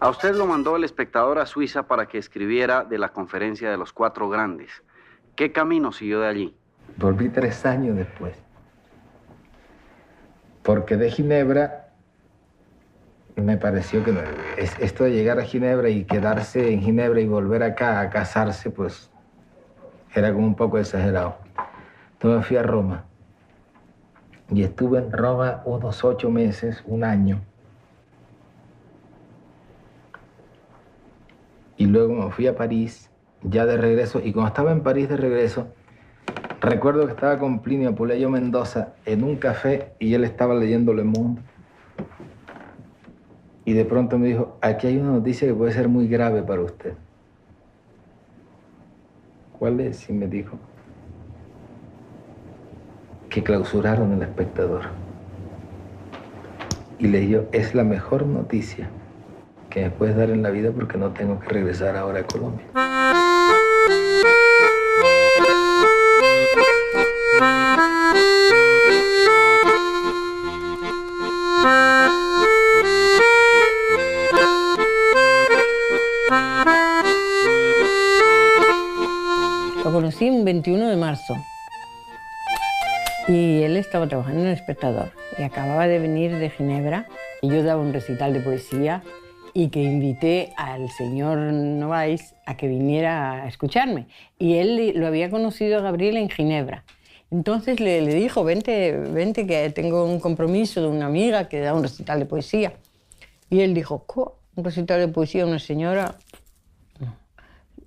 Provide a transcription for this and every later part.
A usted lo mandó El Espectador a Suiza para que escribiera de la Conferencia de los Cuatro Grandes. ¿Qué camino siguió de allí? Volví 3 años después. Porque de Ginebra me pareció que esto de llegar a Ginebra y quedarse en Ginebra y volver acá a casarse, pues era como un poco exagerado. Entonces me fui a Roma. Y estuve en Roma unos 8 meses, un año. Y luego me fui a París, ya de regreso. Y cuando estaba en París de regreso, recuerdo que estaba con Plinio Puleyo Mendoza en un café y él estaba leyendo Le Monde. Y de pronto me dijo, aquí hay una noticia que puede ser muy grave para usted. ¿Cuál es? Y me dijo que clausuraron El Espectador. Y le dijo, es la mejor noticia que me puedes dar en la vida porque no tengo que regresar ahora a Colombia. Lo conocí un 21 de marzo y él estaba trabajando en El Espectador y acababa de venir de Ginebra y yo daba un recital de poesía y que invité al señor Novaes a que viniera a escucharme. Y él lo había conocido a Gabriel en Ginebra. Entonces le dijo, vente que tengo un compromiso de una amiga que da un recital de poesía. Y él dijo, ¿un recital de poesía a una señora?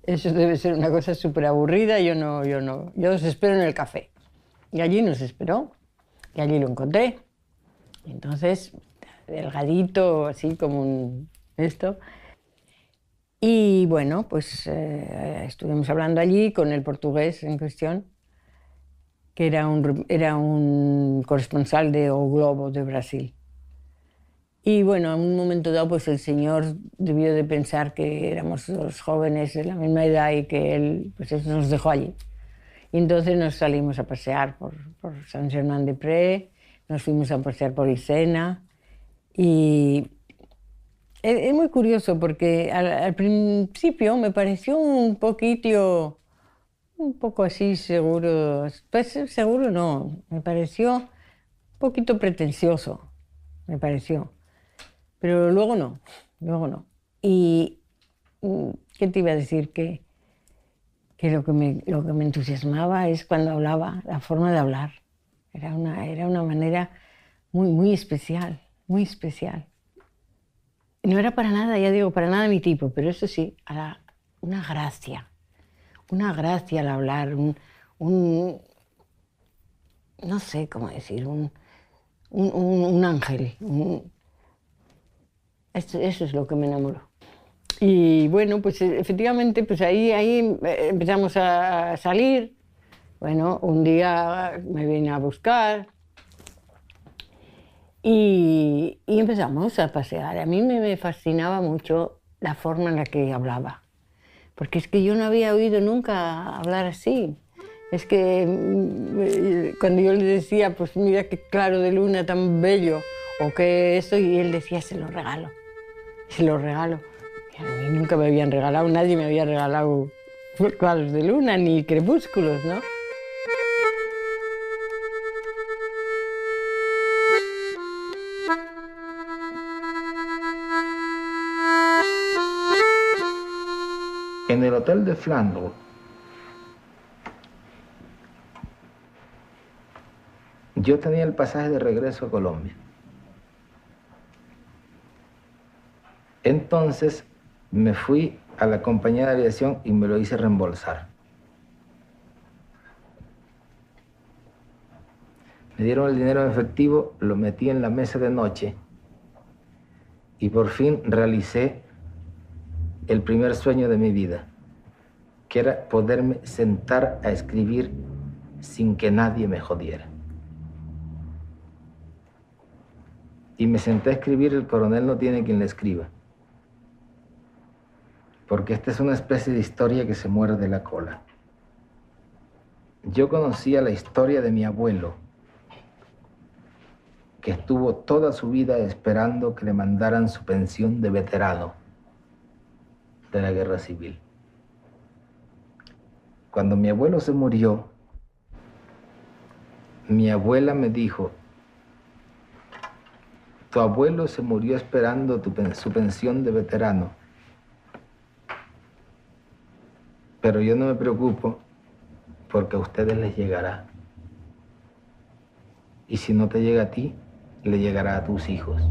Eso debe ser una cosa súper aburrida, yo os espero en el café. Y allí nos esperó, y allí lo encontré. Entonces, delgadito, así como esto. Y bueno, pues estuvimos hablando allí con el portugués en cuestión, que era un corresponsal de O Globo de Brasil. Y bueno, en un momento dado, pues el señor debió de pensar que éramos los jóvenes de la misma edad y que él, pues eso nos dejó allí. Y entonces nos salimos a pasear por Saint-Germain-des-Prés, nos fuimos a pasear por Icena. Y es muy curioso porque al principio me pareció un poco así seguro. Pues seguro no, me pareció un poquito pretencioso, me pareció. Pero luego no. Y ¿qué te iba a decir? Que lo que me entusiasmaba es cuando hablaba, la forma de hablar. Era una manera muy especial, muy especial. No era para nada, ya digo, para nada mi tipo, pero eso sí, una gracia al hablar, no sé cómo decir, un ángel. Eso es lo que me enamoró. Y bueno, pues efectivamente, pues ahí empezamos a salir. Bueno, un día me vine a buscar y empezamos a pasear. A mí me fascinaba mucho la forma en la que hablaba, porque es que yo no había oído nunca hablar así. Es que cuando yo le decía, pues mira qué claro de luna tan bello, o qué eso, y él decía, se lo regalo. Y a mí nunca me habían regalado, nadie me había regalado claros de luna ni crepúsculos, ¿no? En el Hotel de Flandre, yo tenía el pasaje de regreso a Colombia. Entonces me fui a la compañía de aviación y me lo hice reembolsar. Me dieron el dinero en efectivo, lo metí en la mesa de noche y por fin realicé el primer sueño de mi vida, que era poderme sentar a escribir sin que nadie me jodiera. Y me senté a escribir El coronel no tiene quien le escriba, porque esta es una especie de historia que se muerde la cola. Yo conocía la historia de mi abuelo, que estuvo toda su vida esperando que le mandaran su pensión de veterano. de la guerra civil. Cuando mi abuelo se murió, mi abuela me dijo: tu abuelo se murió esperando su pensión de veterano, pero yo no me preocupo porque a ustedes les llegará. Y si no te llega a ti, le llegará a tus hijos.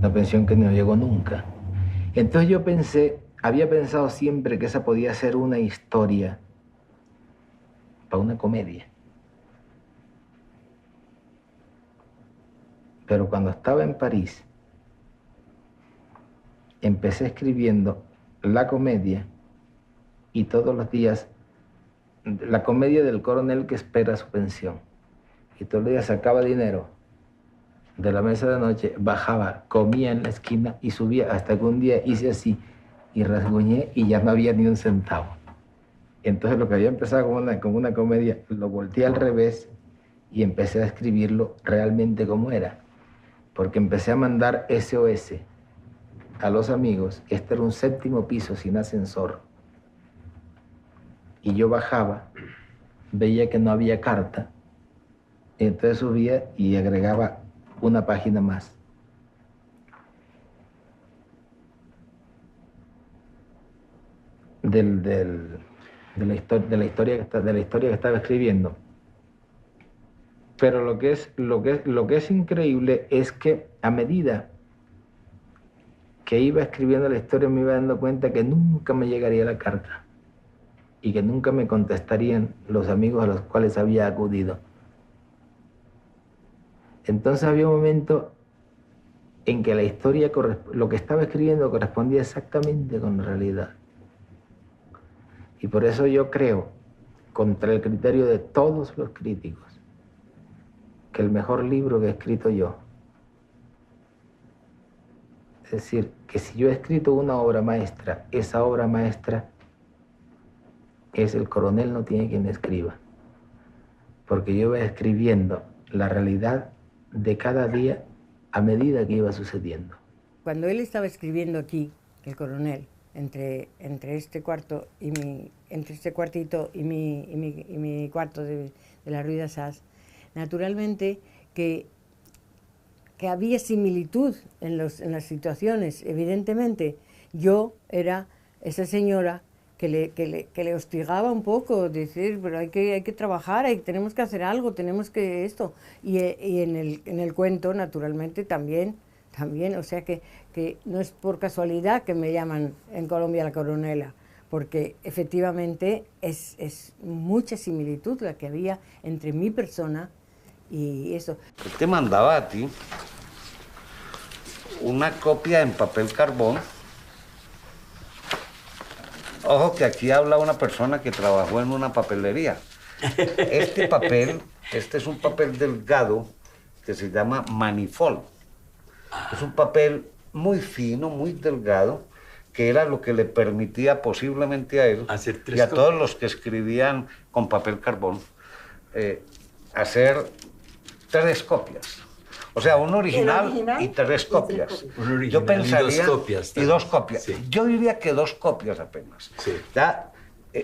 La pensión que no llegó nunca. Entonces yo había pensado siempre que esa podía ser una historia para una comedia. Pero cuando estaba en París, empecé escribiendo la comedia y todos los días, la comedia del coronel que espera su pensión. Y todos los días sacaba dinero de la mesa de noche, bajaba, comía en la esquina y subía hasta que un día hice así y rasguñé y ya no había ni un centavo. Entonces lo que había empezado como una comedia, lo volteé al revés y empecé a escribirlo realmente como era. Porque empecé a mandar SOS a los amigos. Este era un 7º piso sin ascensor. Y yo bajaba, veía que no había carta, entonces subía y agregaba una página más. De la historia que estaba escribiendo. Pero lo que es increíble es que a medida que iba escribiendo la historia me iba dando cuenta que nunca me llegaría la carta y que nunca me contestarían los amigos a los cuales había acudido. Entonces había un momento en que la historia, lo que estaba escribiendo correspondía exactamente con la realidad. Y por eso yo creo, contra el criterio de todos los críticos, que el mejor libro que he escrito yo. Es decir, que si yo he escrito una obra maestra, esa obra maestra es El coronel no tiene quien escriba. Porque yo iba escribiendo la realidad de cada día a medida que iba sucediendo. Cuando él estaba escribiendo aquí, El coronel, entre este cuarto y entre este cuartito y mi cuarto de la Rue d'Assas, naturalmente que había similitud en las situaciones. Evidentemente, yo era esa señora que le hostigaba un poco, decir, pero hay que trabajar, tenemos que hacer algo, tenemos que esto. Y en el cuento, naturalmente, también, o sea que no es por casualidad que me llaman en Colombia la coronela, porque efectivamente es mucha similitud la que había entre mi persona y eso. Él te mandaba a ti una copia en papel carbón. Ojo que aquí habla una persona que trabajó en una papelería. Este papel, este es un papel delgado que se llama manifold. Es un papel muy fino, muy delgado, que era lo que le permitía posiblemente a él y a todos los que escribían con papel carbón hacer 3 copias. O sea, un original y 3 copias. Yo pensaría, y 2 copias. Sí. Yo diría que 2 copias apenas. Sí. Ya,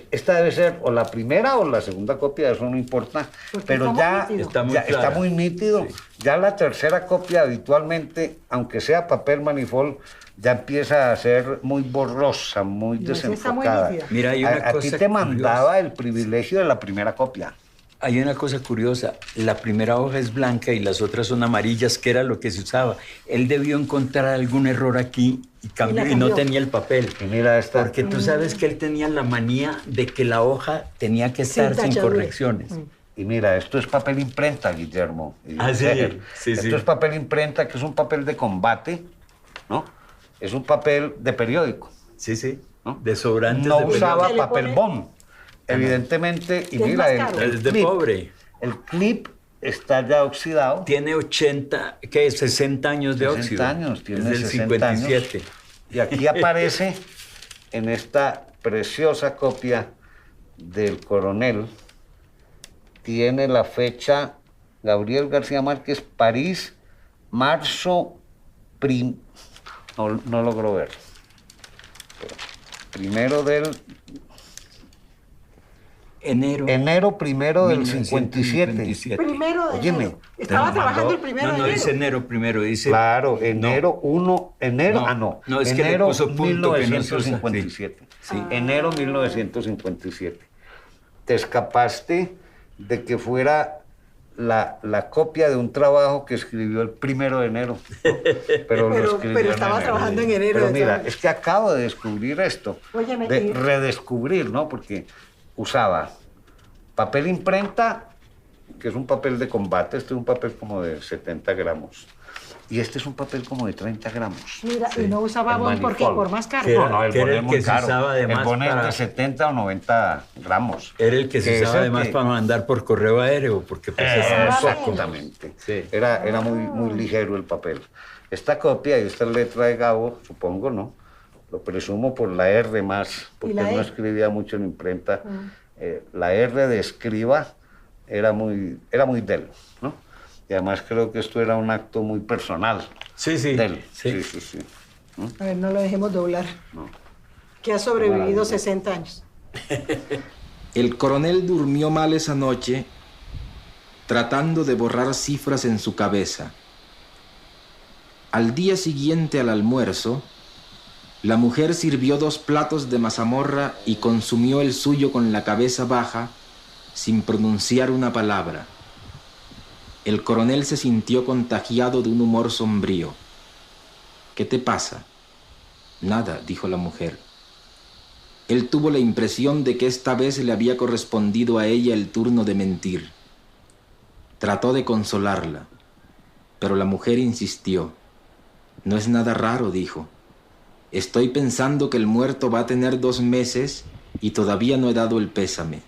esta debe ser o la primera o la segunda copia, eso no importa. Porque pero ya está muy nítido. Sí. Ya la tercera copia habitualmente, aunque sea papel manifold, ya empieza a ser muy borrosa, muy desenfocada. Mira, hay una cosa ti te mandaba el privilegio de la primera copia. Hay una cosa curiosa, la primera hoja es blanca y las otras son amarillas, que era lo que se usaba. Él debió encontrar algún error aquí y cambió y no tenía el papel. Y mira esta. Porque tú sabes que él tenía la manía de que la hoja tenía que estar sin correcciones. Y mira, esto es papel imprenta, Guillermo. Sí. Esto es papel imprenta, que es un papel de combate, ¿no? Es un papel de periódico. Sí, ¿no? De sobrantes no de periódico. No usaba papel bond. Evidentemente, y mira, el clip, pobre. El clip está ya oxidado. Tiene 60 años de óxido. 60 años, tiene desde el 57. Años. Y aquí aparece, en esta preciosa copia del coronel, tiene la fecha Gabriel García Márquez, París, marzo, no logro ver. Primero del... Enero primero del 57. Primero de Óyeme, enero. Estaba trabajando el primero de No, enero. dice enero primero, dice... Claro, enero 1, enero, No, es que le enero puso punto que no se usa. 1957. Sí. Enero 1957. Te escapaste de que fuera la copia de un trabajo que escribió el 1 de enero. Pero lo escribió pero en estaba enero. trabajando en enero. Pero de mira, todo. es que acabo de descubrir esto. Óyeme, De y- redescubrir, ¿no? Porque usaba papel imprenta, que es un papel de combate. Este es un papel como de 70 gramos. Y este es un papel como de 30 gramos. Mira, y no usaba El Bon porque Manifold. por más caro. Que era- No, el que era Bon el es muy que se caro. usaba además el Bon es para- de 70 o 90 gramos. Era el que se es usaba el además que- para mandar por correo aéreo, porque pesaba un saco. Exactamente. Sí. Era muy ligero el papel. Esta copia y esta letra de Gabo, supongo, ¿no? Lo presumo por la R más, porque la él no E? escribía mucho en imprenta. La R de escriba era muy de él, ¿no? Y además creo que esto era un acto muy personal Sí, sí. de él. Sí. Sí. A ver, no lo dejemos doblar. No. Que ha sobrevivido 60 años. El coronel durmió mal esa noche, tratando de borrar cifras en su cabeza. Al día siguiente al almuerzo, la mujer sirvió 2 platos de mazamorra y consumió el suyo con la cabeza baja, sin pronunciar una palabra. El coronel se sintió contagiado de un humor sombrío. ¿Qué te pasa? Nada, dijo la mujer. Él tuvo la impresión de que esta vez le había correspondido a ella el turno de mentir. Trató de consolarla, pero la mujer insistió. No es nada raro, dijo. Estoy pensando que el muerto va a tener 2 meses y todavía no he dado el pésame.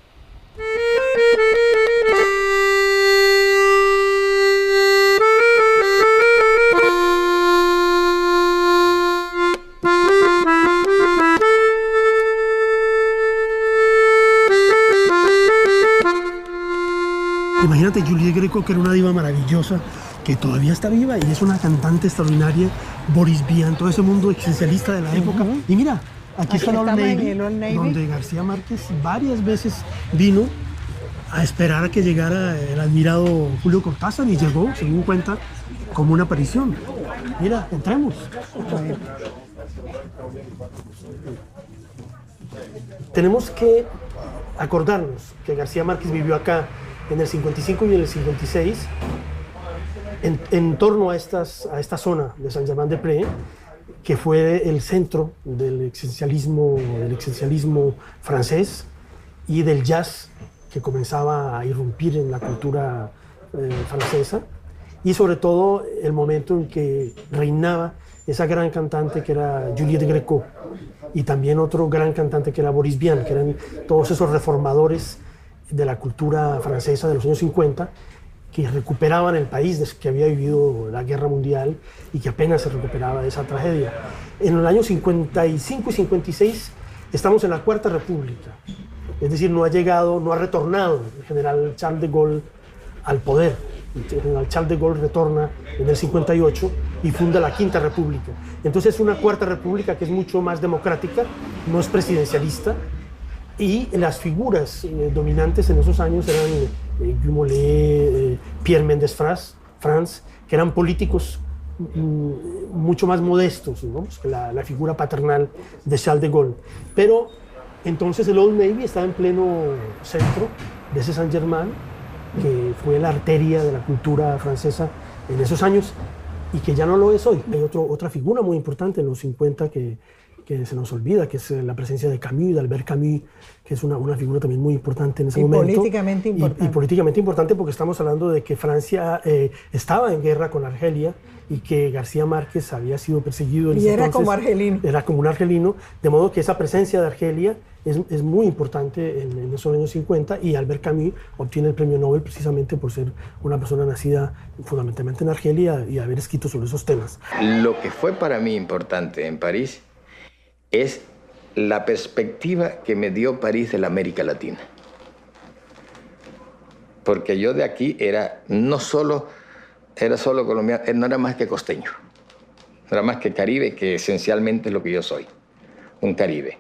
Imagínate Juliette Greco, que era una diva maravillosa, que todavía está viva y es una cantante extraordinaria. Boris Vian, todo ese mundo existencialista de la época. Y mira, aquí está el Old estamos en Navy, el Old Navy. donde García Márquez varias veces vino a esperar a que llegara el admirado Julio Cortázar y llegó, según cuenta, como una aparición. Mira, entremos. Tenemos que acordarnos que García Márquez vivió acá en el 55 y en el 56, en torno a esta zona de Saint-Germain-des-Prés, que fue el centro del existencialismo francés y del jazz que comenzaba a irrumpir en la cultura francesa, y sobre todo el momento en que reinaba esa gran cantante que era Juliette Greco, y también otro gran cantante que era Boris Vian, que eran todos esos reformadores de la cultura francesa de los años 50, que recuperaban el país que había vivido la Guerra Mundial y que apenas se recuperaba de esa tragedia. En los años 55 y 56 estamos en la Cuarta República, es decir, no ha retornado el general Charles de Gaulle al poder. El general Charles de Gaulle retorna en el 58 y funda la Quinta República. Entonces es una Cuarta República que es mucho más democrática, no es presidencialista, y las figuras dominantes en esos años eran Guy Mollet, Pierre Mendès France, que eran políticos mucho más modestos, ¿no? Pues que la figura paternal de Charles de Gaulle. Pero entonces el Old Navy estaba en pleno centro de ese Saint-Germain, que fue la arteria de la cultura francesa en esos años y que ya no lo es hoy. Hay otra figura muy importante en los 50 que se nos olvida, que es la presencia de Camus, de Albert Camus, que es una figura también muy importante en ese momento. Políticamente importante. Y políticamente importante porque estamos hablando de que Francia estaba en guerra con Argelia y que García Márquez había sido perseguido en Y ese era entonces. como argelino. Era como un argelino, de modo que esa presencia de Argelia es muy importante en esos años 50, y Albert Camus obtiene el premio Nobel precisamente por ser una persona nacida fundamentalmente en Argelia y haber escrito sobre esos temas. Lo que fue para mí importante en París es la perspectiva que me dio París de la América Latina. Porque yo de aquí era solo colombiano, no era más que costeño, no era más que caribe, que esencialmente es lo que yo soy. un caribe.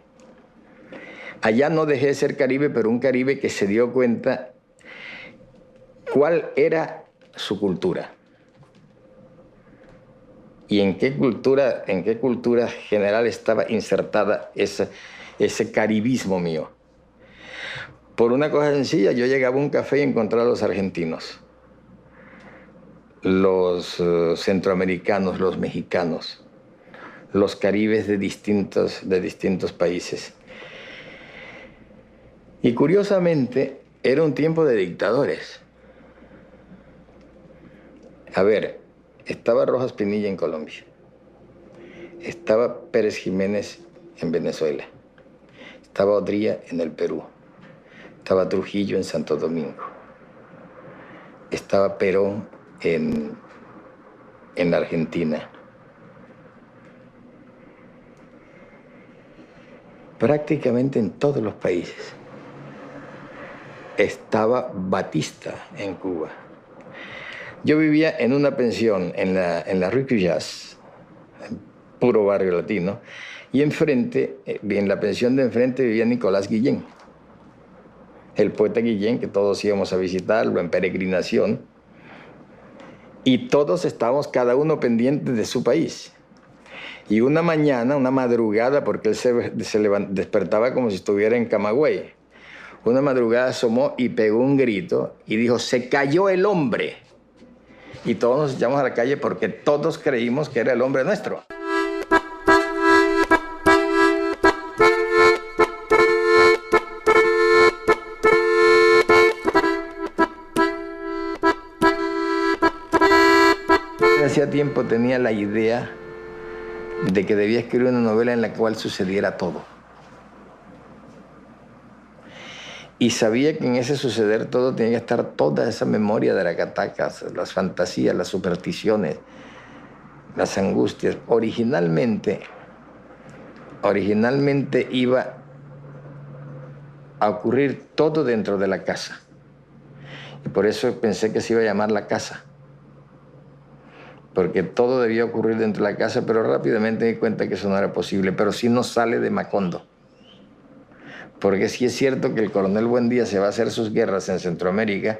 Allá no dejé de ser caribe, pero un caribe que se dio cuenta cuál era su cultura. Y en qué cultura general estaba insertada ese caribismo mío. Por una cosa sencilla, yo llegaba a un café y encontraba a los argentinos, los centroamericanos, los mexicanos, los caribes de distintos países. Y curiosamente, era un tiempo de dictadores. A ver, estaba Rojas Pinilla en Colombia, estaba Pérez Jiménez en Venezuela, estaba Odría en el Perú, estaba Trujillo en Santo Domingo, estaba Perón en la Argentina. Prácticamente en todos los países. Estaba Batista en Cuba. Yo vivía en una pensión en la Rue Cuyas, puro barrio latino, y enfrente, en la pensión de enfrente vivía Nicolás Guillén, el poeta Guillén, que todos íbamos a visitarlo en peregrinación, y todos estábamos cada uno pendiente de su país. Y una mañana, una madrugada, porque él se despertaba como si estuviera en Camagüey, una madrugada asomó y pegó un grito y dijo: «¡Se cayó el hombre!». Y todos nos echamos a la calle porque todos creímos que era el hombre nuestro. Hacía tiempo tenía la idea de que debía escribir una novela en la cual sucediera todo. Y sabía que en ese suceder todo tenía que estar toda esa memoria de las catacas, las fantasías, las supersticiones, las angustias. Originalmente iba a ocurrir todo dentro de la casa. Y por eso pensé que se iba a llamar La Casa. Porque todo debía ocurrir dentro de la casa, pero rápidamente me di cuenta que eso no era posible. Pero sí no sale de Macondo. Porque sí es cierto que el coronel Buendía se va a hacer sus guerras en Centroamérica,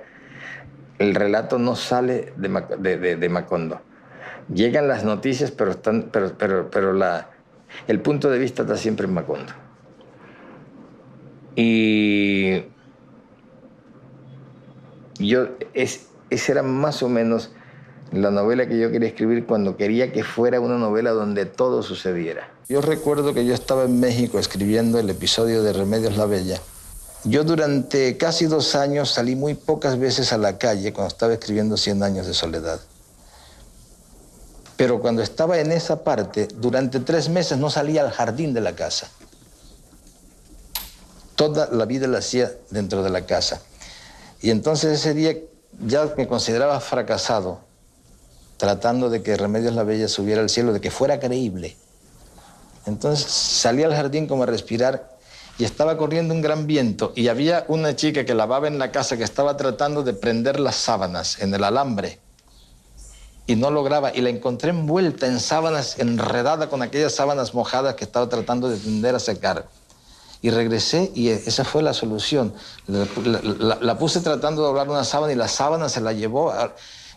el relato no sale de Macondo. Llegan las noticias, pero el punto de vista está siempre en Macondo. Y esa era más o menos la novela que yo quería escribir cuando quería que fuera una novela donde todo sucediera. Yo recuerdo que yo estaba en México escribiendo el episodio de Remedios la Bella. Yo durante casi 2 años salí muy pocas veces a la calle cuando estaba escribiendo 100 años de soledad. Pero cuando estaba en esa parte, durante 3 meses no salía al jardín de la casa. Toda la vida la hacía dentro de la casa. Y entonces ese día ya me consideraba fracasado, tratando de que Remedios la Bella subiera al cielo, de que fuera creíble. Entonces salí al jardín como a respirar y estaba corriendo un gran viento y había una chica que lavaba en la casa que estaba tratando de prender las sábanas en el alambre y no lograba, y la encontré envuelta en sábanas, enredada con aquellas sábanas mojadas que estaba tratando de tender a secar. Y regresé y esa fue la solución. La puse tratando de doblar una sábana y la sábana se la llevó.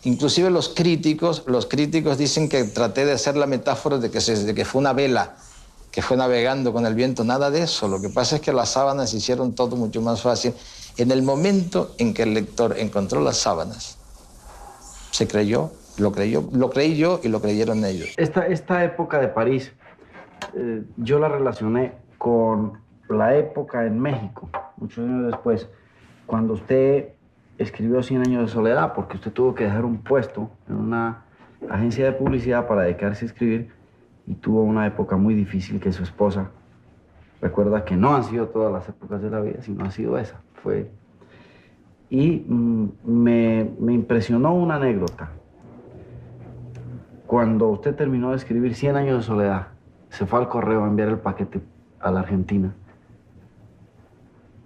Inclusive los críticos dicen que traté de hacer la metáfora de que fue una vela que fue navegando con el viento. Nada de eso. Lo que pasa es que las sábanas hicieron todo mucho más fácil. En el momento en que el lector encontró las sábanas, se creyó, lo creí yo y lo creyeron ellos. Esta época de París, yo la relacioné con la época en México, muchos años después, cuando usted escribió 100 años de soledad, porque usted tuvo que dejar un puesto en una agencia de publicidad para dedicarse a escribir, y tuvo una época muy difícil que su esposa recuerda que no han sido todas las épocas de la vida, sino ha sido esa. Y me impresionó una anécdota. Cuando usted terminó de escribir 100 años de soledad, se fue al correo a enviar el paquete a la Argentina.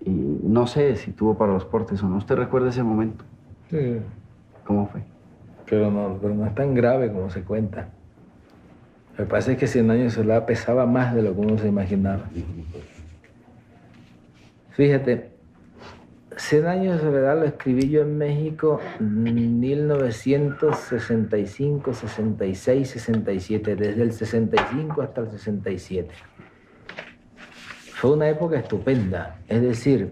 Y no sé si tuvo para los portes o no. ¿Usted recuerda ese momento? Sí. ¿Cómo fue? Pero no es tan grave como se cuenta. Lo que pasa es que 100 años de soledad pesaba más de lo que uno se imaginaba. Fíjate, 100 años de soledad lo escribí yo en México en 1965, 66, 67, desde el 65 hasta el 67. Fue una época estupenda, es decir,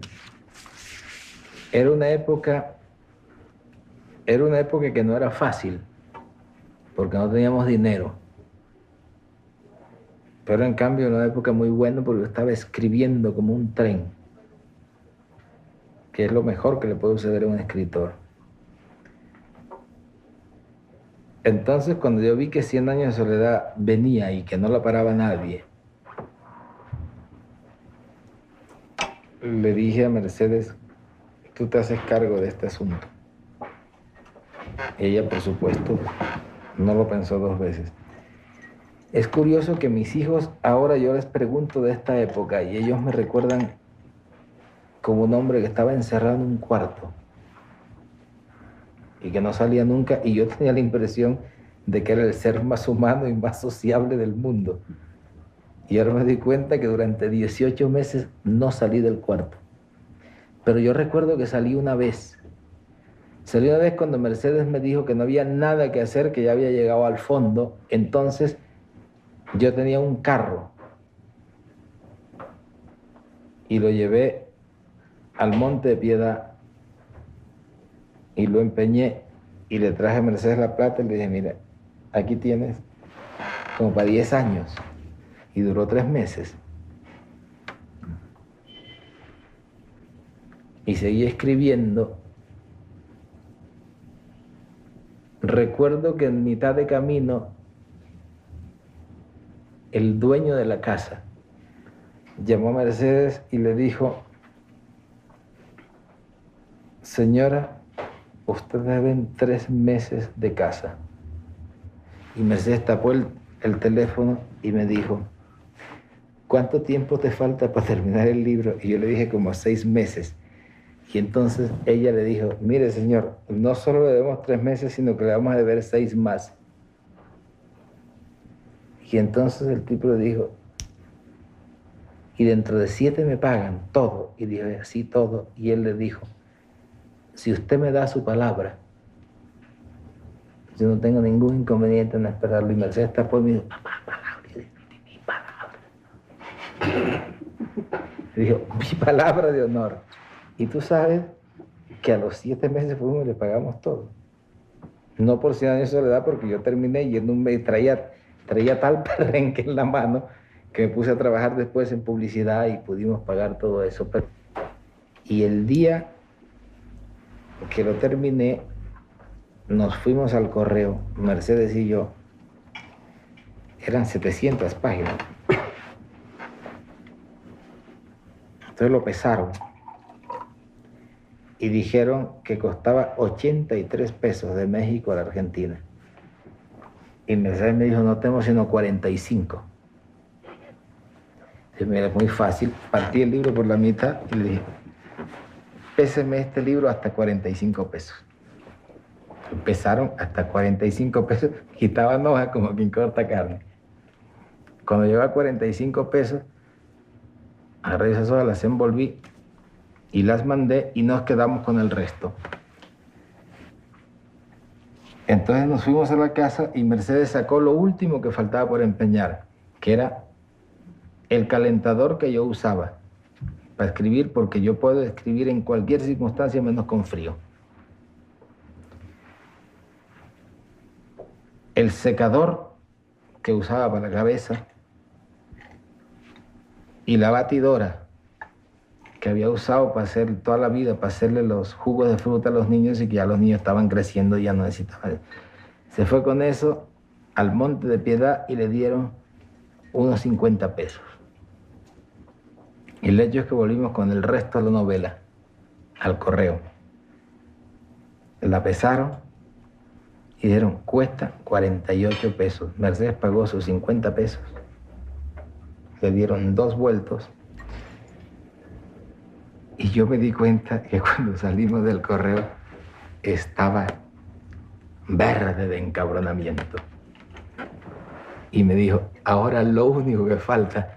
era una época que no era fácil, porque no teníamos dinero. Pero en cambio era una época muy buena porque yo estaba escribiendo como un tren, que es lo mejor que le puede suceder a un escritor. Entonces, cuando yo vi que 100 años de soledad venía y que no la paraba nadie, le dije a Mercedes, tú te haces cargo de este asunto. Ella, por supuesto, no lo pensó dos veces. Es curioso que mis hijos, ahora yo les pregunto de esta época y ellos me recuerdan como un hombre que estaba encerrado en un cuarto y que no salía nunca, y yo tenía la impresión de que era el ser más humano y más sociable del mundo. Y ahora me di cuenta que durante 18 meses no salí del cuarto. Pero yo recuerdo que salí una vez. Salí una vez cuando Mercedes me dijo que no había nada que hacer, que ya había llegado al fondo. Entonces yo tenía un carro y lo llevé al Monte de Piedad y lo empeñé y le traje a Mercedes la plata y le dije, mira, aquí tienes como para 10 años. Y duró 3 meses. Y seguí escribiendo. Recuerdo que en mitad de camino, el dueño de la casa llamó a Mercedes y le dijo, señora, usted debe 3 meses de casa. Y Mercedes tapó el teléfono y me dijo, ¿cuánto tiempo te falta para terminar el libro? Y yo le dije, como 6 meses. Y entonces ella le dijo, mire señor, no solo le debemos 3 meses, sino que le vamos a deber 6 más. Y entonces el tipo le dijo, y dentro de 7 me pagan todo. Y dijo, así todo. Y él le dijo, si usted me da su palabra, yo no tengo ningún inconveniente en esperarlo. Y Mercedes tapó y me dijo, papá, palabra, y mi palabra. Le dijo, mi palabra de honor. Y tú sabes que a los 7 meses fuimos y le pagamos todo. No por 100 años de soledad, porque yo terminé yendo un mes, traía tal perrenque en la mano que me puse a trabajar después en publicidad y pudimos pagar todo eso. Y el día que lo terminé, nos fuimos al correo, Mercedes y yo. Eran 700 páginas. Entonces lo pesaron y dijeron que costaba 83 pesos de México a la Argentina. Y Mercedes me dijo, no tenemos sino 45. Entonces, mira, es muy fácil. Partí el libro por la mitad y le dije, péseme este libro hasta 45 pesos. Empezaron hasta 45 pesos, quitaban hojas como quien corta carne. Cuando llegó a 45 pesos, agarré esas hojas, las envolví y las mandé y nos quedamos con el resto. Entonces nos fuimos a la casa y Mercedes sacó lo último que faltaba por empeñar, que era el calentador que yo usaba para escribir, porque yo puedo escribir en cualquier circunstancia menos con frío. El secador que usaba para la cabeza y la batidora que había usado para hacer toda la vida, para hacerle los jugos de fruta a los niños y que ya los niños estaban creciendo y ya no necesitaban. Se fue con eso al Monte de Piedad y le dieron unos 50 pesos. Y el hecho es que volvimos con el resto de la novela al correo. La pesaron y dijeron, cuesta 48 pesos. Mercedes pagó sus 50 pesos. Le dieron 2 vueltos. Y yo me di cuenta que cuando salimos del correo estaba verde de encabronamiento. y me dijo, ahora lo único que falta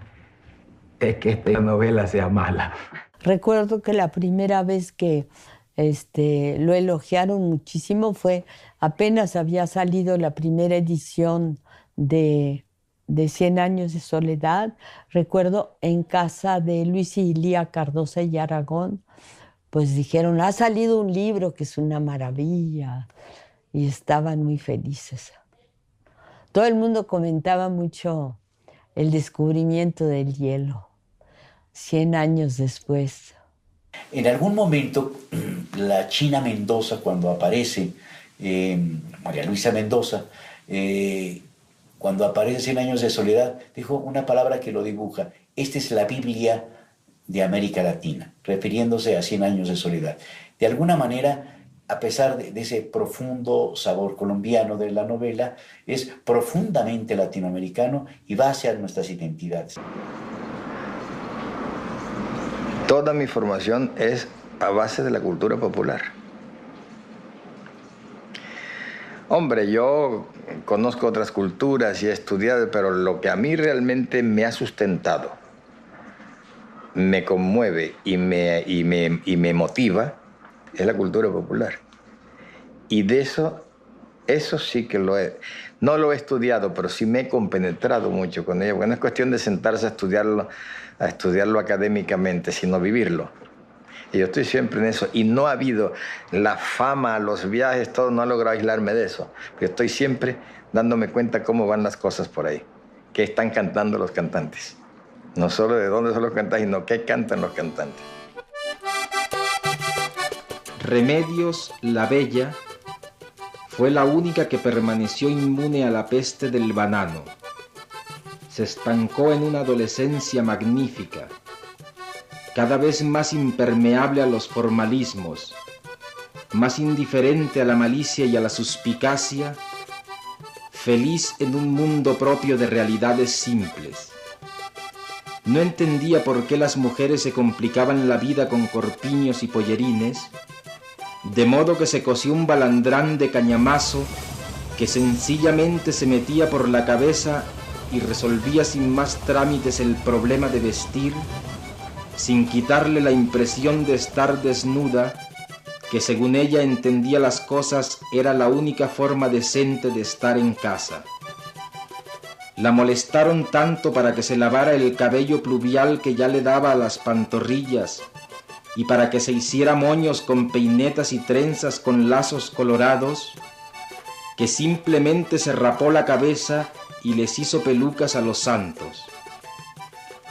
es que esta novela sea mala. Recuerdo que la primera vez que lo elogiaron muchísimo fue apenas había salido la primera edición de 100 años de soledad. Recuerdo en casa de Luis y Lía Cardosa y Aragón, pues dijeron, ha salido un libro que es una maravilla, y estaban muy felices. Todo el mundo comentaba mucho el descubrimiento del hielo, 100 años después. En algún momento, la China Mendoza, cuando aparece, María Luisa Mendoza, cuando aparece 100 años de soledad, dijo una palabra que lo dibuja. Esta es la Biblia de América Latina, refiriéndose a 100 años de soledad. De alguna manera, a pesar de ese profundo sabor colombiano de la novela, es profundamente latinoamericano y va hacia nuestras identidades. Toda mi formación es a base de la cultura popular. Hombre, yo conozco otras culturas y he estudiado, pero lo que a mí realmente me ha sustentado, me conmueve y me motiva es la cultura popular. Y de eso sí que no lo he estudiado, pero sí me he compenetrado mucho con ello, porque no es cuestión de sentarse a estudiarlo académicamente, sino vivirlo. Y yo estoy siempre en eso. Y no ha habido la fama, los viajes, todo, no he logrado aislarme de eso. Yo estoy siempre dándome cuenta cómo van las cosas por ahí, qué están cantando los cantantes. No solo de dónde son los cantantes, sino qué cantan los cantantes. Remedios la Bella fue la única que permaneció inmune a la peste del banano. Se estancó en una adolescencia magnífica, cada vez más impermeable a los formalismos, más indiferente a la malicia y a la suspicacia, feliz en un mundo propio de realidades simples. No entendía por qué las mujeres se complicaban la vida con corpiños y pollerines, de modo que se cosió un balandrán de cañamazo que sencillamente se metía por la cabeza y resolvía sin más trámites el problema de vestir, sin quitarle la impresión de estar desnuda, que según ella entendía las cosas era la única forma decente de estar en casa. La molestaron tanto para que se lavara el cabello pluvial que ya le daba a las pantorrillas, y para que se hiciera moños con peinetas y trenzas con lazos colorados, que simplemente se rapó la cabeza y les hizo pelucas a los santos.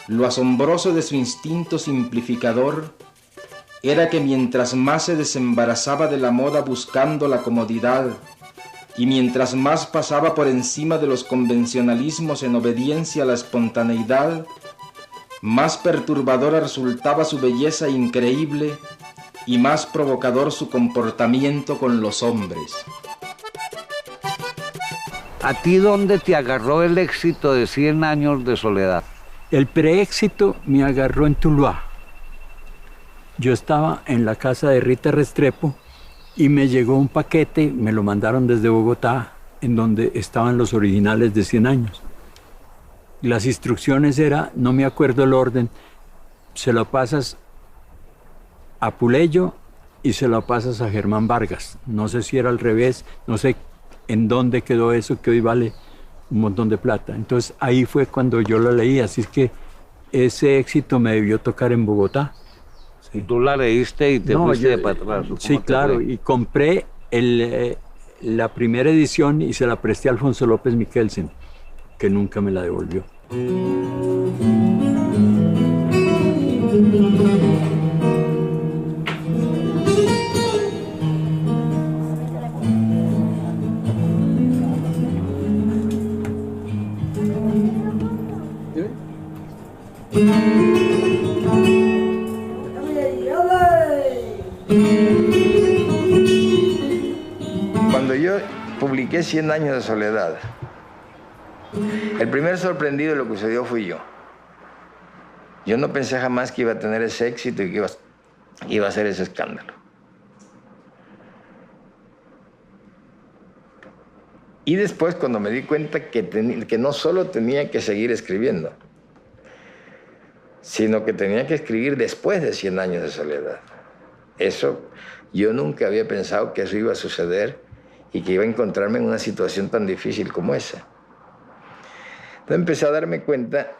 Lo asombroso de su instinto simplificador era que mientras más se desembarazaba de la moda buscando la comodidad, y mientras más pasaba por encima de los convencionalismos en obediencia a la espontaneidad, más perturbadora resultaba su belleza increíble y más provocador su comportamiento con los hombres. ¿A ti dónde te agarró el éxito de 100 años de soledad? El preéxito me agarró en Tuluá. Yo estaba en la casa de Rita Restrepo y me llegó un paquete, me lo mandaron desde Bogotá, en donde estaban los originales de 100 años. Las instrucciones era, no me acuerdo el orden, se lo pasas a Puleyo y se lo pasas a Germán Vargas. No sé si era al revés, no sé en dónde quedó eso, que hoy vale un montón de plata. Entonces ahí fue cuando yo lo leí, así es que ese éxito me debió tocar en Bogotá. Y tú la leíste y te fuiste para atrás. Sí, claro, y compré la primera edición y se la presté a Alfonso López Michelsen, que nunca me la devolvió. Cuando yo publiqué 100 años de soledad, el primer sorprendido de lo que sucedió fui yo. Yo no pensé jamás que iba a tener ese éxito y que iba a ser ese escándalo. Y después cuando me di cuenta que no solo tenía que seguir escribiendo, sino que tenía que escribir después de 100 años de soledad. Eso, yo nunca había pensado que eso iba a suceder y que iba a encontrarme en una situación tan difícil como esa. Entonces empecé a darme cuenta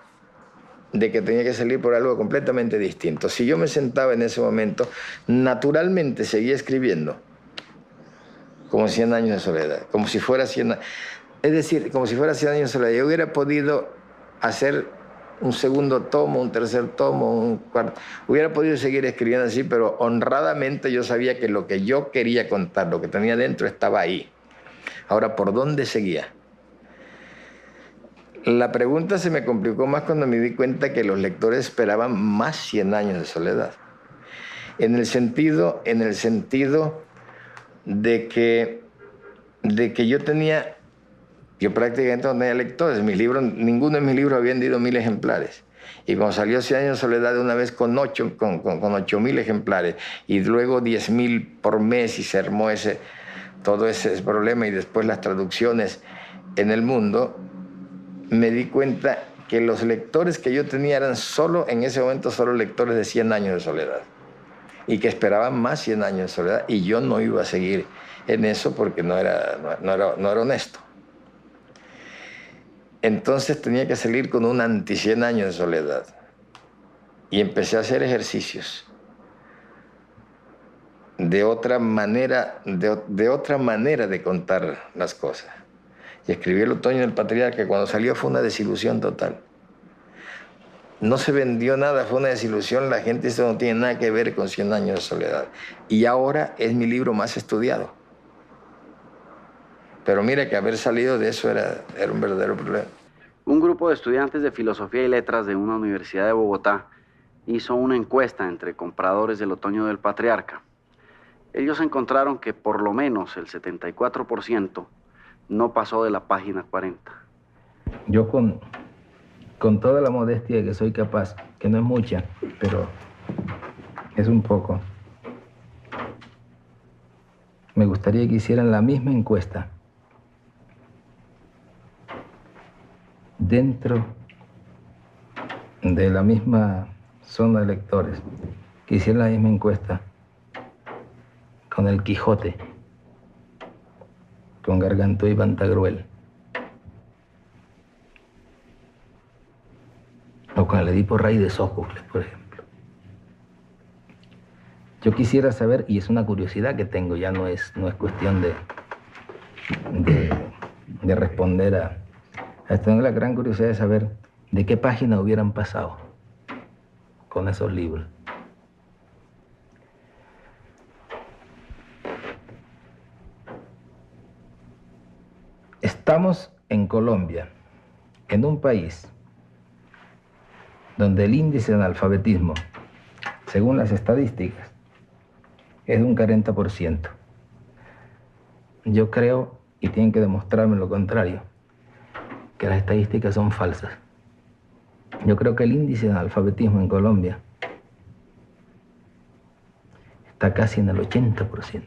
de que tenía que salir por algo completamente distinto. Si yo me sentaba en ese momento, naturalmente seguía escribiendo, como 100 años de soledad, como si fuera 100 años. Es decir, como si fuera 100 años de soledad. Yo hubiera podido hacer un segundo tomo, un tercer tomo, un cuarto. Hubiera podido seguir escribiendo así, pero honradamente yo sabía que lo que yo quería contar, lo que tenía dentro, estaba ahí. Ahora, ¿por dónde seguía? La pregunta se me complicó más cuando me di cuenta que los lectores esperaban más 100 años de soledad. En el sentido de que yo prácticamente no tenía lectores. Ninguno de mis libros había vendido 1000 ejemplares. Y cuando salió 100 años de soledad de una vez con 8.000 ejemplares y luego 10.000 por mes y se armó todo ese problema y después las traducciones en el mundo, me di cuenta que los lectores que yo tenía eran en ese momento solo lectores de 100 años de soledad y que esperaban más 100 años de soledad y yo no iba a seguir en eso porque no era honesto. Entonces tenía que salir con un anti 100 años de soledad y empecé a hacer ejercicios de otra manera de contar las cosas. Y escribí El otoño del patriarca, que cuando salió fue una desilusión total. No se vendió nada, fue una desilusión. La gente dice no tiene nada que ver con 100 años de soledad. Y ahora es mi libro más estudiado. Pero mira que haber salido de eso era un verdadero problema. Un grupo de estudiantes de Filosofía y Letras de una universidad de Bogotá hizo una encuesta entre compradores del Otoño del Patriarca. Ellos encontraron que por lo menos el 74% no pasó de la página 40. Yo con toda la modestia de que soy capaz, que no es mucha, pero es un poco, me gustaría que hicieran la misma encuesta dentro de la misma zona de lectores, que hicieran la misma encuesta con El Quijote, con Gargantúa y Pantagruel, o con el Edipo Rey de Sófocles, por ejemplo. Yo quisiera saber, y es una curiosidad que tengo, ya no es cuestión de responder a esto, tengo la gran curiosidad de saber de qué página hubieran pasado con esos libros. Estamos en Colombia, en un país donde el índice de analfabetismo, según las estadísticas, es de un 40%. Yo creo, y tienen que demostrarme lo contrario, que las estadísticas son falsas. Yo creo que el índice de analfabetismo en Colombia está casi en el 80%.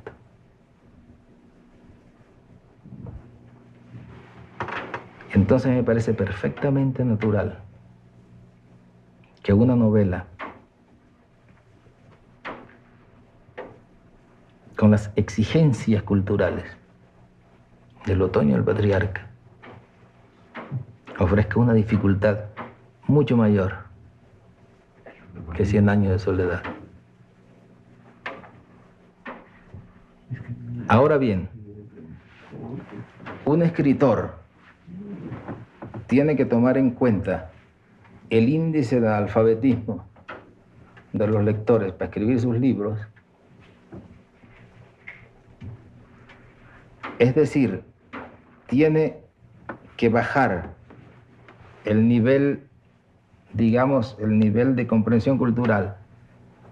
Entonces me parece perfectamente natural que una novela con las exigencias culturales del Otoño del Patriarca ofrezca una dificultad mucho mayor que 100 años de soledad. Ahora bien, un escritor tiene que tomar en cuenta el índice de alfabetismo de los lectores para escribir sus libros. Es decir, tiene que bajar el nivel, digamos, el nivel de comprensión cultural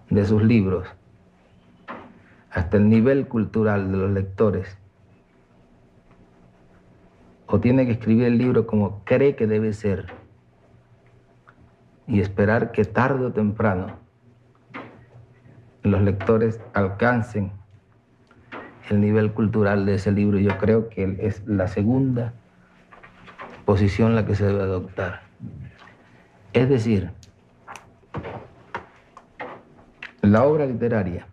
de sus libros hasta el nivel cultural de los lectores. O tiene que escribir el libro como cree que debe ser y esperar que tarde o temprano los lectores alcancen el nivel cultural de ese libro. Yo creo que es la segunda posición la que se debe adoptar. Es decir, la obra literaria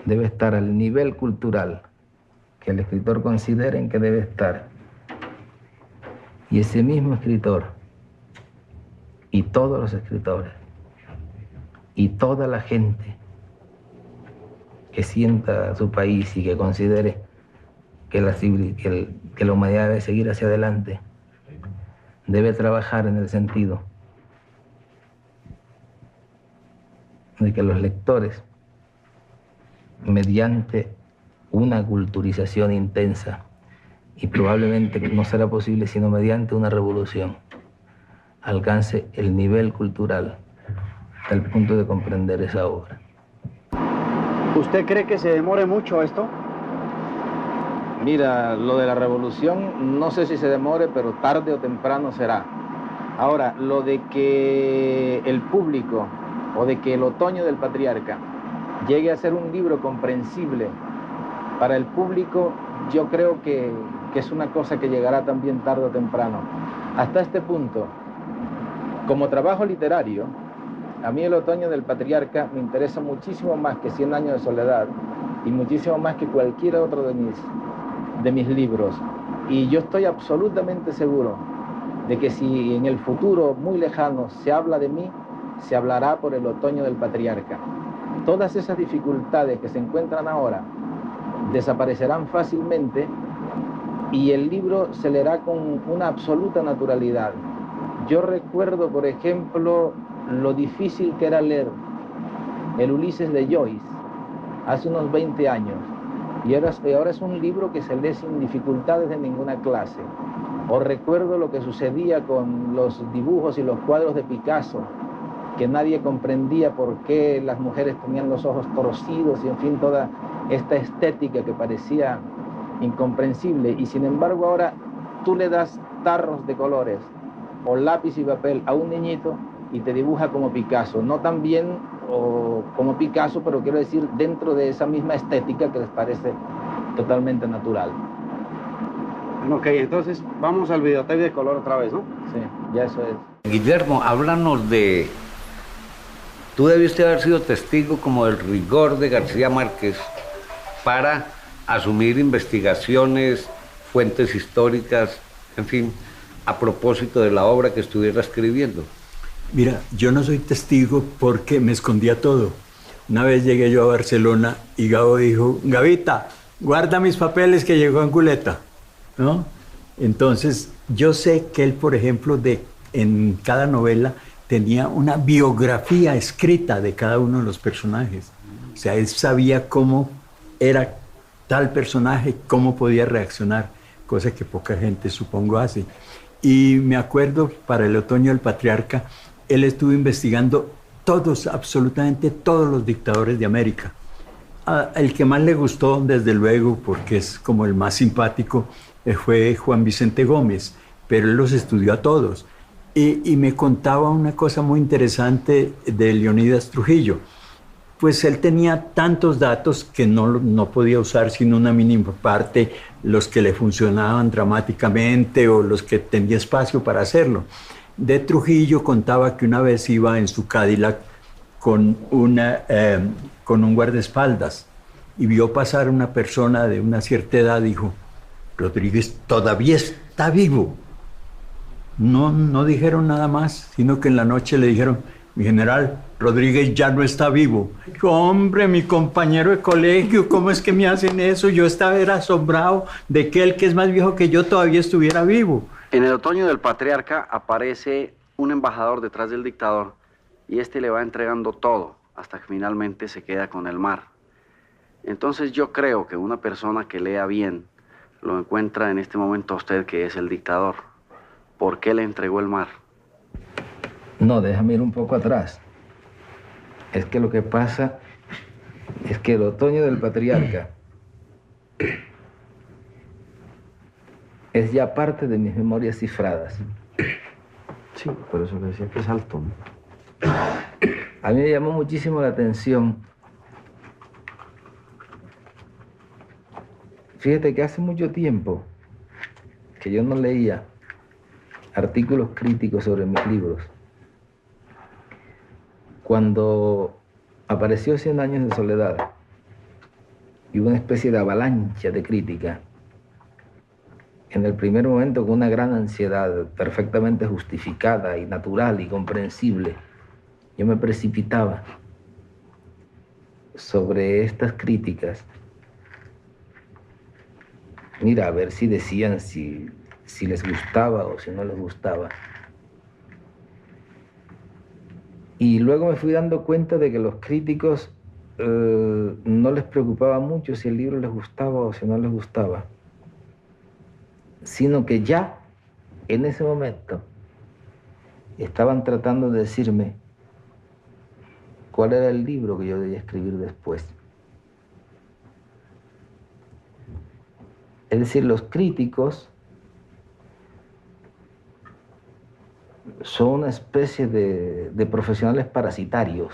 debe estar al nivel cultural que el escritor considere en que debe estar. Y ese mismo escritor, y todos los escritores, y toda la gente que sienta su país y que considere que la humanidad debe seguir hacia adelante, debe trabajar en el sentido de que los lectores, mediante una culturización intensa, y probablemente no será posible sino mediante una revolución, alcance el nivel cultural al punto de comprender esa obra. ¿Usted cree que se demore mucho esto? Mira, lo de la revolución no sé si se demore, pero tarde o temprano será. Ahora, lo de que el público o de que el otoño del patriarca llegue a ser un libro comprensible para el público, yo creo que es una cosa que llegará también tarde o temprano. Hasta este punto, como trabajo literario, a mí el otoño del patriarca me interesa muchísimo más que 100 años de soledad y muchísimo más que cualquier otro de mis libros. Y yo estoy absolutamente seguro de que si en el futuro muy lejano se habla de mí, se hablará por el otoño del patriarca. Todas esas dificultades que se encuentran ahora desaparecerán fácilmente y el libro se leerá con una absoluta naturalidad. Yo recuerdo, por ejemplo, lo difícil que era leer el Ulises de Joyce hace unos 20 años. Y ahora es un libro que se lee sin dificultades de ninguna clase. O recuerdo lo que sucedía con los dibujos y los cuadros de Picasso, que nadie comprendía por qué las mujeres tenían los ojos torcidos y en fin, toda esta estética que parecía incomprensible. Y sin embargo ahora tú le das tarros de colores o lápiz y papel a un niñito y te dibuja como Picasso, no tan bien o como Picasso, pero quiero decir dentro de esa misma estética que les parece totalmente natural. Ok, entonces vamos al videotape de color otra vez, ¿no? Sí, ya eso es. Guillermo, háblanos de... Tú debiste haber sido testigo como del rigor de García Márquez para asumir investigaciones, fuentes históricas, en fin, a propósito de la obra que estuviera escribiendo. Mira, yo no soy testigo porque me escondía todo. Una vez llegué yo a Barcelona y Gabo dijo, Gavita, guarda mis papeles que llegó Anguleta, ¿no? Entonces, yo sé que él, por ejemplo, en cada novela tenía una biografía escrita de cada uno de los personajes. O sea, él sabía cómo era tal personaje, cómo podía reaccionar, cosa que poca gente, supongo, hace. Y me acuerdo, para el otoño del patriarca, él estuvo investigando absolutamente todos los dictadores de América. El que más le gustó, desde luego, porque es como el más simpático, fue Juan Vicente Gómez, pero él los estudió a todos. Y me contaba una cosa muy interesante de Leonidas Trujillo. Pues él tenía tantos datos que no podía usar sino una mínima parte, los que le funcionaban dramáticamente o los que tenía espacio para hacerlo. De Trujillo contaba que una vez iba en su Cadillac con un guardaespaldas y vio pasar una persona de una cierta edad, dijo, Rodríguez todavía está vivo. No dijeron nada más, sino que en la noche le dijeron, mi general, Rodríguez ya no está vivo. Dijo, hombre, mi compañero de colegio, ¿cómo es que me hacen eso? Yo estaba asombrado de que él, que es más viejo que yo, todavía estuviera vivo. En el otoño del patriarca aparece un embajador detrás del dictador y este le va entregando todo hasta que finalmente se queda con el mar. Entonces yo creo que una persona que lea bien lo encuentra en este momento a usted, que es el dictador. ¿Por qué le entregó el mar? No, déjame ir un poco atrás. Es que lo que pasa es que el otoño del patriarca es ya parte de mis memorias cifradas. Sí, por eso le decía que es alto, ¿no? A mí me llamó muchísimo la atención Fíjate que hace mucho tiempo que yo no leía artículos críticos sobre mis libros. Cuando apareció 100 años de soledad y hubo una especie de avalancha de crítica, en el primer momento con una gran ansiedad perfectamente justificada y natural y comprensible, yo me precipitaba sobre estas críticas. Mira, a ver si decían si les gustaba o si no les gustaba. Y luego me fui dando cuenta de que los críticos no les preocupaba mucho si el libro les gustaba o si no les gustaba, sino que ya en ese momento estaban tratando de decirme cuál era el libro que yo debía escribir después. Es decir, los críticos son una especie de profesionales parasitarios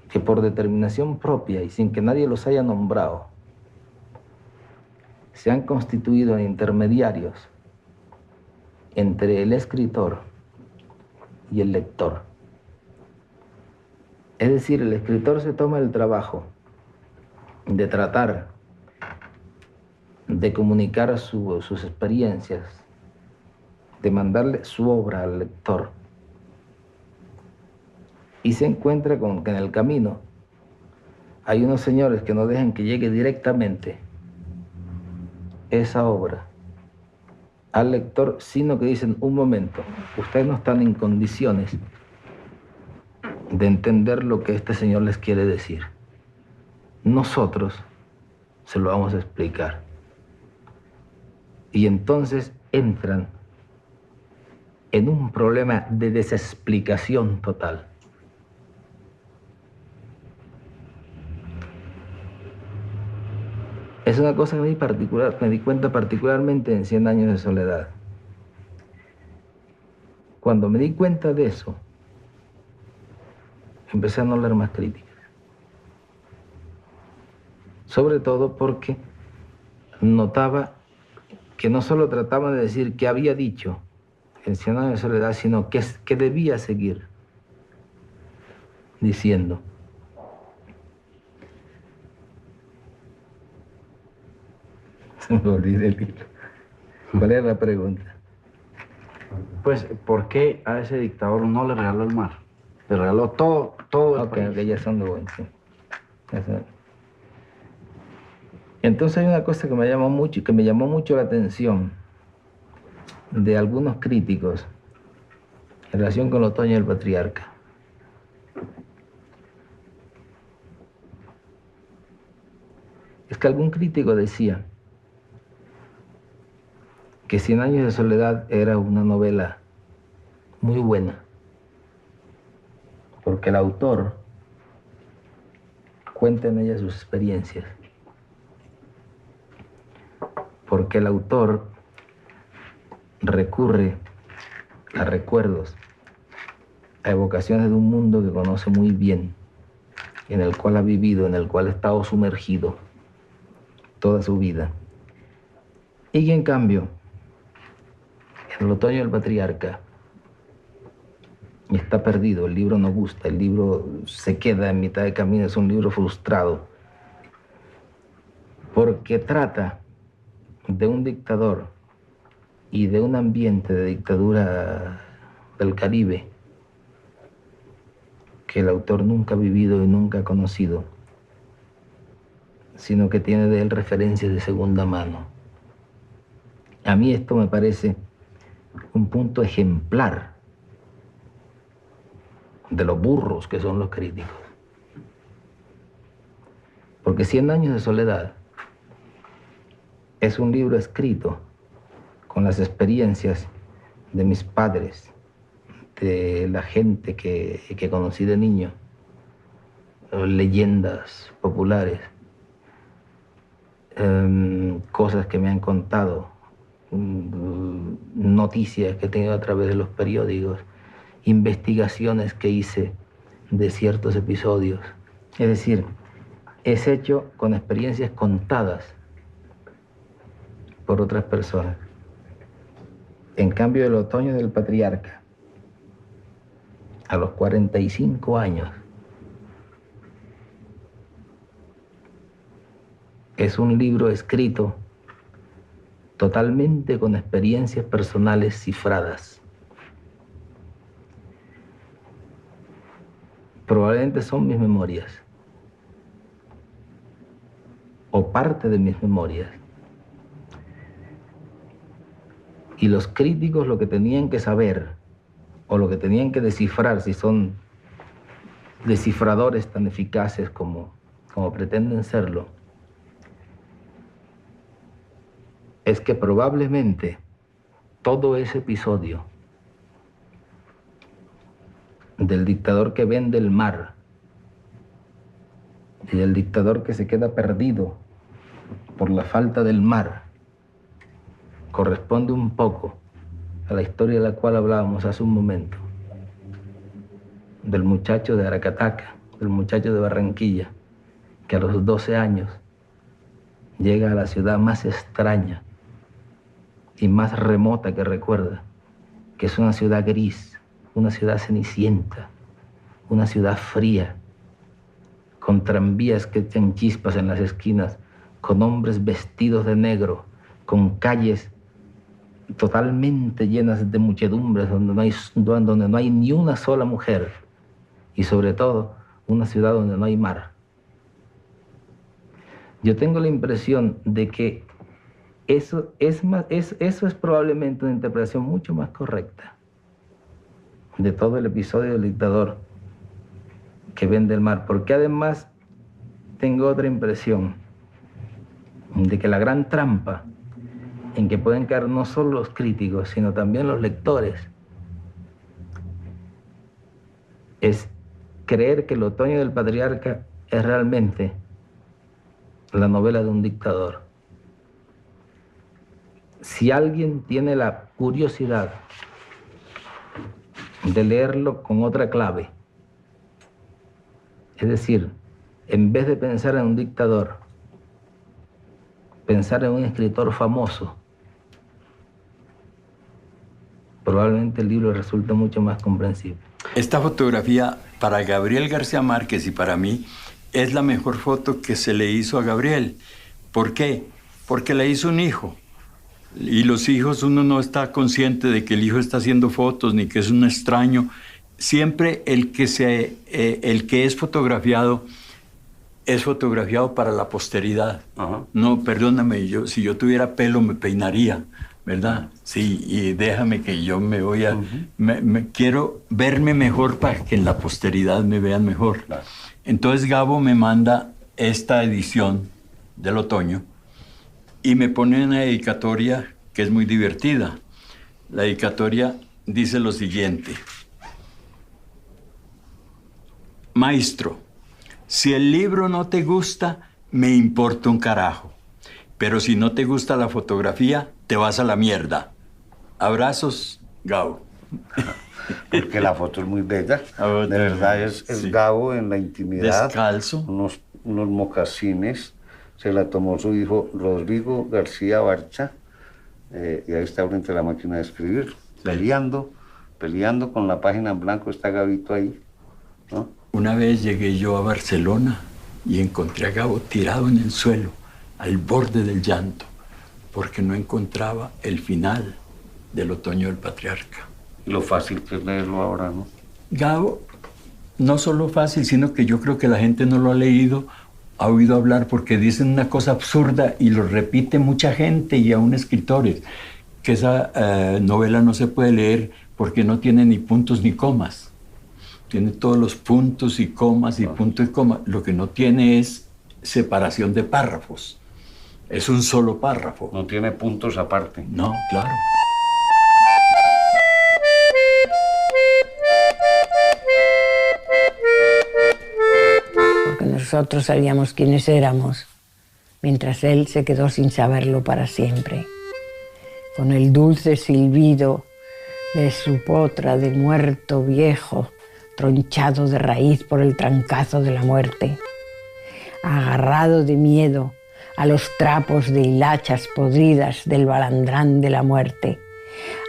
que por determinación propia y sin que nadie los haya nombrado, se han constituido en intermediarios entre el escritor y el lector. Es decir, el escritor se toma el trabajo de tratar de comunicar sus experiencias, de mandarle su obra al lector, y se encuentra con que en el camino hay unos señores que no dejan que llegue directamente esa obra al lector, sino que dicen: un momento, ustedes no están en condiciones de entender lo que este señor les quiere decir. Nosotros se lo vamos a explicar. Y entonces entran en un problema de desexplicación total. Es una cosa que me di cuenta particularmente en 100 años de soledad. Cuando me di cuenta de eso, empecé a no leer más críticas. Sobre todo porque notaba que no solo trataban de decir qué había dicho en 100 años de soledad, sino que debía seguir diciendo. Se me olvidó el libro. ¿Cuál era la pregunta? Pues, ¿por qué a ese dictador no le regaló el mar? Le regaló todo el país. Ok, ya son de buen, sí. Entonces hay una cosa que me llamó mucho la atención de algunos críticos en relación con el otoño del patriarca. Es que algún crítico decía que 100 años de soledad era una novela muy buena, porque el autor cuenta en ella sus experiencias, porque el autor recurre a recuerdos, a evocaciones de un mundo que conoce muy bien, en el cual ha vivido, en el cual ha estado sumergido toda su vida, y que en cambio en el otoño del patriarca está perdido, el libro no gusta, el libro se queda en mitad de camino, es un libro frustrado, porque trata de un dictador y de un ambiente de dictadura del Caribe que el autor nunca ha vivido y nunca ha conocido, sino que tiene de él referencias de segunda mano. A mí esto me parece un punto ejemplar de los burros que son los críticos. Porque 100 años de soledad es un libro escrito con las experiencias de mis padres, de la gente que conocí de niño, leyendas populares, cosas que me han contado, noticias que he tenido a través de los periódicos, investigaciones que hice de ciertos episodios. Es decir, es hecho con experiencias contadas por otras personas. En cambio, El otoño del patriarca, a los 45 años, es un libro escrito totalmente con experiencias personales cifradas. Probablemente son mis memorias, o parte de mis memorias. Y los críticos lo que tenían que saber, o lo que tenían que descifrar, si son descifradores tan eficaces como pretenden serlo, es que probablemente todo ese episodio del dictador que vende el mar y del dictador que se queda perdido por la falta del mar corresponde un poco a la historia de la cual hablábamos hace un momento, del muchacho de Aracataca, del muchacho de Barranquilla, que a los 12 años llega a la ciudad más extraña y más remota que recuerda, que es una ciudad gris, una ciudad cenicienta, una ciudad fría, con tranvías que echan chispas en las esquinas, con hombres vestidos de negro, con calles totalmente llenas de muchedumbres, donde no hay ni una sola mujer, y sobre todo una ciudad donde no hay mar. Yo tengo la impresión de que eso es probablemente una interpretación mucho más correcta de todo el episodio del dictador que vende el mar, porque además tengo otra impresión de que la gran trampa en que pueden caer no solo los críticos, sino también los lectores, es creer que El otoño del patriarca es realmente la novela de un dictador. Si alguien tiene la curiosidad de leerlo con otra clave, es decir, en vez de pensar en un dictador, pensar en un escritor famoso, probablemente el libro resulta mucho más comprensible. Esta fotografía para Gabriel García Márquez y para mí es la mejor foto que se le hizo a Gabriel. ¿Por qué? Porque la hizo un hijo. Y los hijos, uno no está consciente de que el hijo está haciendo fotos ni que es un extraño. Siempre el que es fotografiado para la posteridad. Ajá. No, perdóname, si yo tuviera pelo me peinaría, ¿verdad? Sí, y déjame que yo me voy a... quiero verme mejor para que en la posteridad me vean mejor. Claro. Entonces Gabo me manda esta edición del otoño y me pone una dedicatoria que es muy divertida. La dedicatoria dice lo siguiente: Maestro, si el libro no te gusta, me importa un carajo. Pero si no te gusta la fotografía, te vas a la mierda. Abrazos, Gabo. Porque la foto es muy bella. De verdad es sí. Gabo en la intimidad. Descalzo. Unos mocasines. Se la tomó su hijo Rodrigo García Barcha. Y ahí está frente a la máquina de escribir. Sí. Peleando con la página en blanco. Está Gabito ahí, ¿no? Una vez llegué yo a Barcelona y encontré a Gabo tirado en el suelo, al borde del llanto, porque no encontraba el final del otoño del patriarca. Lo fácil que es leerlo ahora, ¿no? Gabo, no solo fácil, sino que yo creo que la gente no lo ha leído, ha oído hablar porque dicen una cosa absurda y lo repite mucha gente y aún escritores, que esa novela no se puede leer porque no tiene ni puntos ni comas. Tiene todos los puntos y comas y punto y coma. Lo que no tiene es separación de párrafos. Es un solo párrafo. No tiene puntos aparte. No, claro. Porque nosotros sabíamos quiénes éramos, mientras él se quedó sin saberlo para siempre. Con el dulce silbido de su potra de muerto viejo, tronchado de raíz por el trancazo de la muerte. agarrado de miedo a los trapos de hilachas podridas del balandrán de la muerte,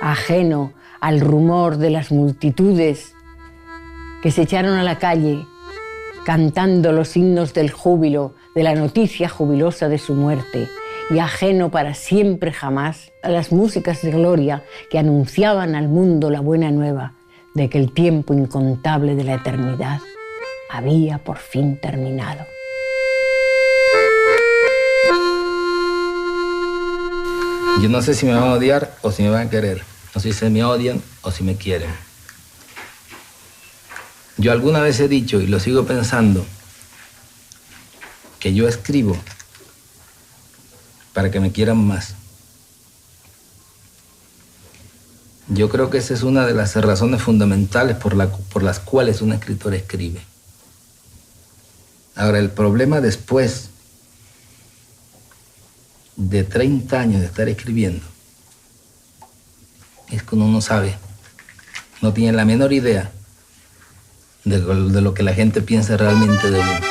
ajeno al rumor de las multitudes que se echaron a la calle cantando los himnos del júbilo, de la noticia jubilosa de su muerte, y ajeno para siempre jamás a las músicas de gloria que anunciaban al mundo la buena nueva de que el tiempo incontable de la eternidad había por fin terminado. Yo no sé si me van a odiar o si me van a querer. No sé si me odian o si me quieren. Yo alguna vez he dicho, y lo sigo pensando, que yo escribo para que me quieran más. Yo creo que esa es una de las razones fundamentales por las cuales un escritor escribe. Ahora, el problema después de 30 años de estar escribiendo es que uno no sabe, no tiene la menor idea de lo que la gente piensa realmente de uno.